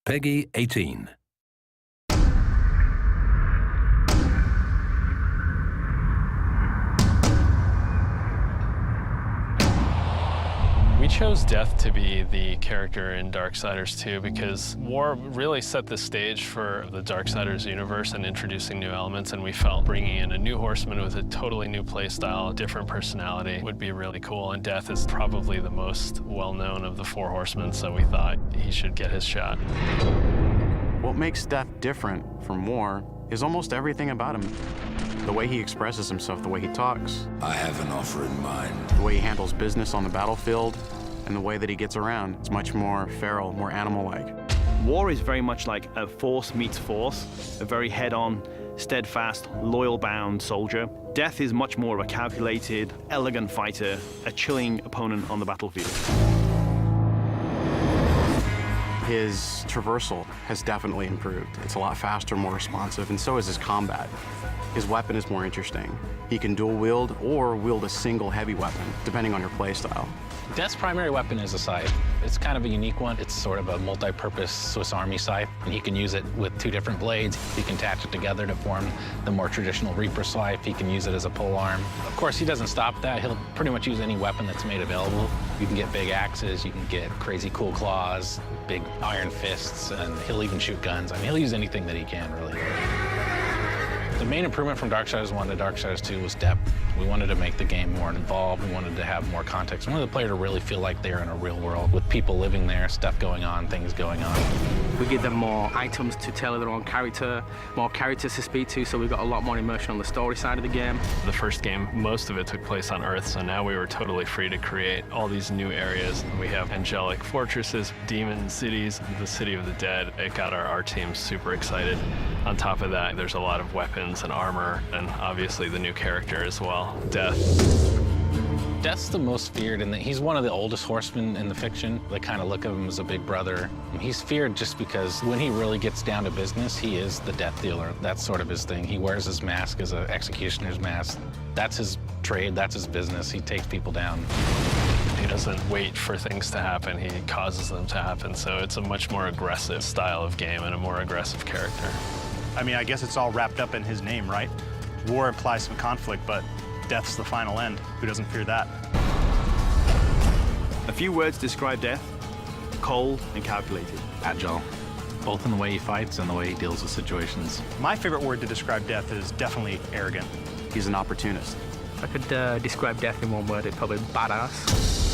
Peggy 18. We chose Death to be the character in Darksiders 2 because War really set the stage for the Darksiders universe and introducing new elements, and we felt bringing in a new horseman with a totally new playstyle, different personality would be really cool, and Death is probably the most well-known of the four horsemen, so we thought he should get his shot. What makes Death different from War is almost everything about him. The way he expresses himself, the way he talks. I have an offer in mind. The way he handles business on the battlefield, and the way that he gets around. It's much more feral, more animal-like. War is very much like a Force meets Force, a very head-on, steadfast, loyal-bound soldier. Death is much more of a calculated, elegant fighter, a chilling opponent on the battlefield. His traversal has definitely improved. It's a lot faster, more responsive, and so is his combat. His weapon is more interesting. He can dual wield or wield a single heavy weapon, depending on your playstyle. Death's primary weapon is a scythe. It's kind of a unique one. It's sort of a multi-purpose Swiss Army scythe, and he can use it with two different blades. He can attach it together to form the more traditional Reaper scythe. He can use it as a pole arm. Of course, he doesn't stop that. He'll pretty much use any weapon that's made available. You can get big axes, you can get crazy cool claws, big iron fists, and he'll even shoot guns. I mean, he'll use anything that he can, really. The main improvement from Darksiders 1 to Darksiders 2 was depth. We wanted to make the game more involved. We wanted to have more context. We wanted the player to really feel like they're in a real world with people living there, stuff going on, things going on. We give them more items to tell their own character, more characters to speak to, so we've got a lot more immersion on the story side of the game. The first game, most of it took place on Earth, so now we were totally free to create all these new areas. We have angelic fortresses, demon cities, the City of the Dead. It got our team super excited. On top of that, there's a lot of weapons and armor, and obviously the new character as well, Death. Death's the most feared, and he's one of the oldest horsemen in the fiction. They kind of look at him as a big brother. He's feared just because when he really gets down to business, he is the death dealer. That's sort of his thing. He wears his mask as an executioner's mask. That's his trade, that's his business. He takes people down. He doesn't wait for things to happen, he causes them to happen, so it's a much more aggressive style of game and a more aggressive character. I mean, I guess it's all wrapped up in his name, right? War implies some conflict, but Death's the final end. Who doesn't fear that? A few words describe Death: cold and calculated. Agile, both in the way he fights and the way he deals with situations. My favorite word to describe Death is definitely arrogant. He's an opportunist. If I could describe Death in one word, it's probably badass.